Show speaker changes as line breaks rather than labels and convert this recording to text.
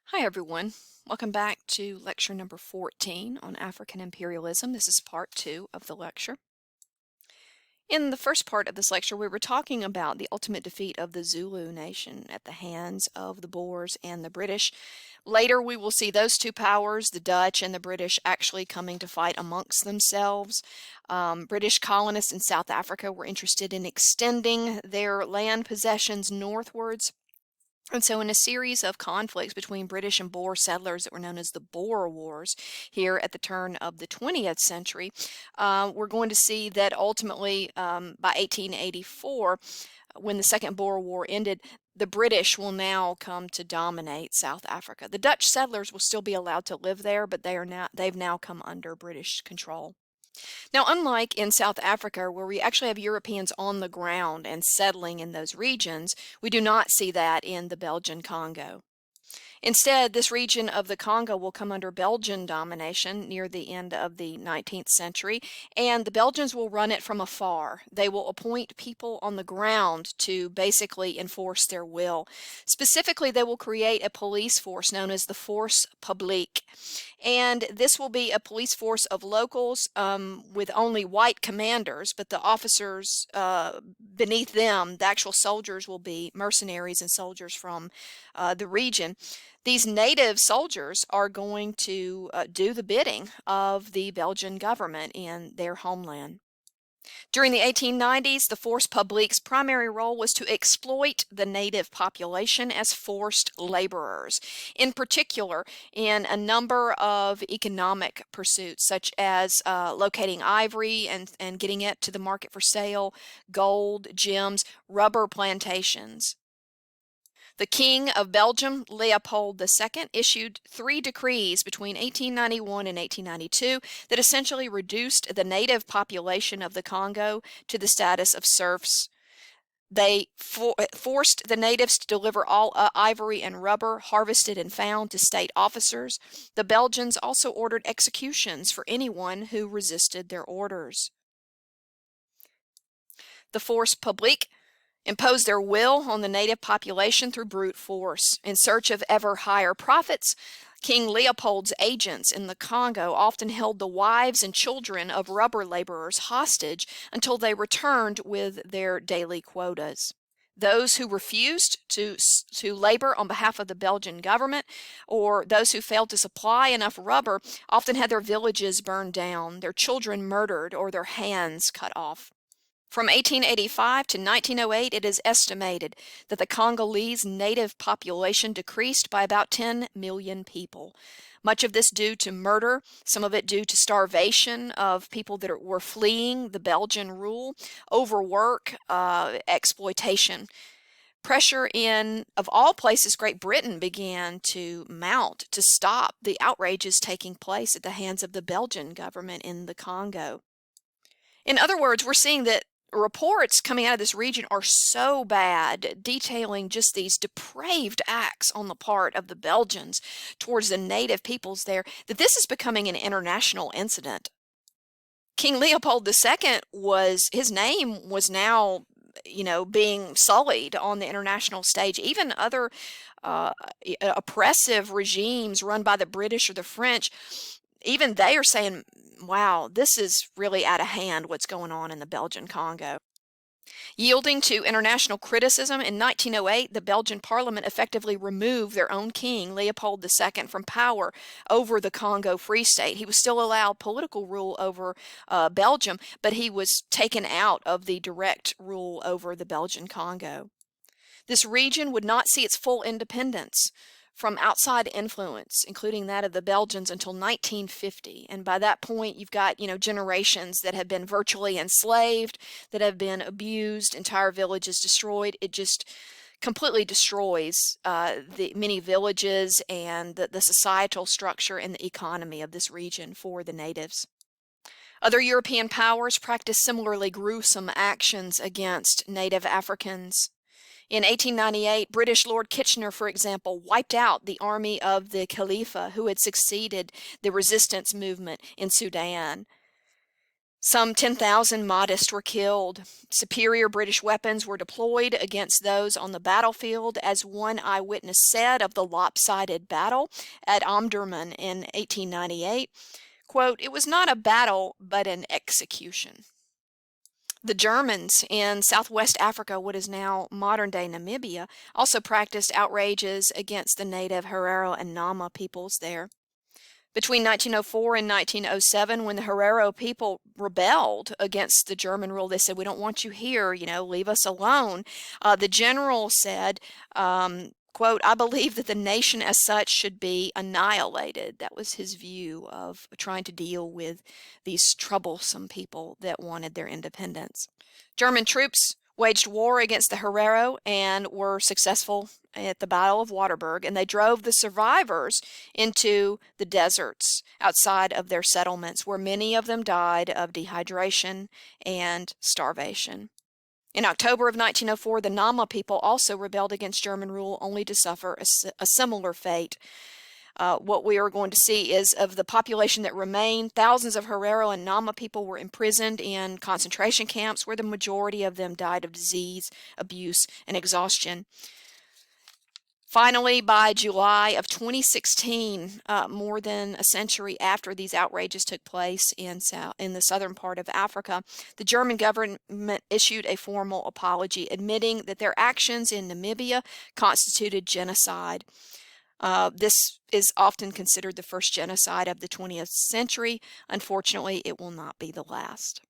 Hi everyone. Welcome back to lecture number 14 on African imperialism. This is part 2 of the lecture. In the first part of this lecture, we were talking about the ultimate defeat of the Zulu nation at the hands of the Boers and the British. Later, we will see those two powers, the Dutch and the British, actually coming to fight amongst themselves. British colonists in South Africa were interested in extending their land possessions northwards. And so in a series of conflicts between British and Boer settlers that were known as the Boer Wars here at the turn of the 20th century, we're going to see that ultimately by 1884, when the Second Boer War ended, the British will now come to dominate South Africa. The Dutch settlers will still be allowed to live there, but they've now come under British control. Now, unlike in South Africa, where we actually have Europeans on the ground and settling in those regions, we do not see that in the Belgian Congo. Instead, this region of the Congo will come under Belgian domination near the end of the 19th century, and the Belgians will run it from afar. They will appoint people on the ground to basically enforce their will. Specifically, they will create a police force known as the Force Publique. And this will be a police force of locals with only white commanders, but the officers beneath them, the actual soldiers, will be mercenaries and soldiers from the region. These native soldiers are going to do the bidding of the Belgian government in their homeland. During the 1890s, the Force Publique's primary role was to exploit the native population as forced laborers, in particular in a number of economic pursuits, such as locating ivory and getting it to the market for sale, gold, gems, rubber plantations. The King of Belgium, Leopold II, issued 3 decrees between 1891 and 1892 that essentially reduced the native population of the Congo to the status of serfs. They forced the natives to deliver all ivory and rubber harvested and found to state officers. The Belgians also ordered executions for anyone who resisted their orders. The Force Publique imposed their will on the native population through brute force. In search of ever higher profits, King Leopold's agents in the Congo often held the wives and children of rubber laborers hostage until they returned with their daily quotas. Those who refused to labor on behalf of the Belgian government, or those who failed to supply enough rubber, often had their villages burned down, their children murdered, or their hands cut off. From 1885 to 1908, it is estimated that the Congolese native population decreased by about 10 million people. Much of this due to murder, some of it due to starvation of people that were fleeing the Belgian rule, overwork, exploitation. Pressure in, of all places, Great Britain began to mount to stop the outrages taking place at the hands of the Belgian government in the Congo. In other words, we're seeing that reports coming out of this region are so bad, detailing just these depraved acts on the part of the Belgians towards the native peoples there, that this is becoming an international incident. King Leopold II his name was now, being sullied on the international stage. Even other oppressive regimes run by the British or the French, even they are saying, wow, this is really out of hand what's going on in the Belgian Congo. Yielding to international criticism, in 1908, the Belgian parliament effectively removed their own king, Leopold II, from power over the Congo Free State. He was still allowed political rule over Belgium, but he was taken out of the direct rule over the Belgian Congo. This region would not see its full independence from outside influence, including that of the Belgians, until 1950. And by that point, you've got, generations that have been virtually enslaved, that have been abused, entire villages destroyed. It just completely destroys the many villages and the societal structure and the economy of this region for the natives. Other European powers practiced similarly gruesome actions against native Africans. In 1898, British Lord Kitchener, for example, wiped out the army of the Khalifa who had succeeded the resistance movement in Sudan. Some 10,000 Mahdists were killed. Superior British weapons were deployed against those on the battlefield, as one eyewitness said of the lopsided battle at Omdurman in 1898. Quote, "It was not a battle, but an execution." The Germans in southwest Africa, what is now modern-day Namibia, also practiced outrages against the native Herero and Nama peoples there. Between 1904 and 1907, when the Herero people rebelled against the German rule, they said, "We don't want you here, leave us alone." The general said, quote, "I believe that the nation as such should be annihilated." That was his view of trying to deal with these troublesome people that wanted their independence. German troops waged war against the Herero and were successful at the Battle of Waterberg, and they drove the survivors into the deserts outside of their settlements, where many of them died of dehydration and starvation. In October of 1904, the Nama people also rebelled against German rule, only to suffer a similar fate. What we are going to see is, of the population that remained, thousands of Herero and Nama people were imprisoned in concentration camps, where the majority of them died of disease, abuse, and exhaustion. Finally, by July of 2016, more than a century after these outrages took place in the southern part of Africa, the German government issued a formal apology, admitting that their actions in Namibia constituted genocide. This is often considered the first genocide of the 20th century. Unfortunately, it will not be the last.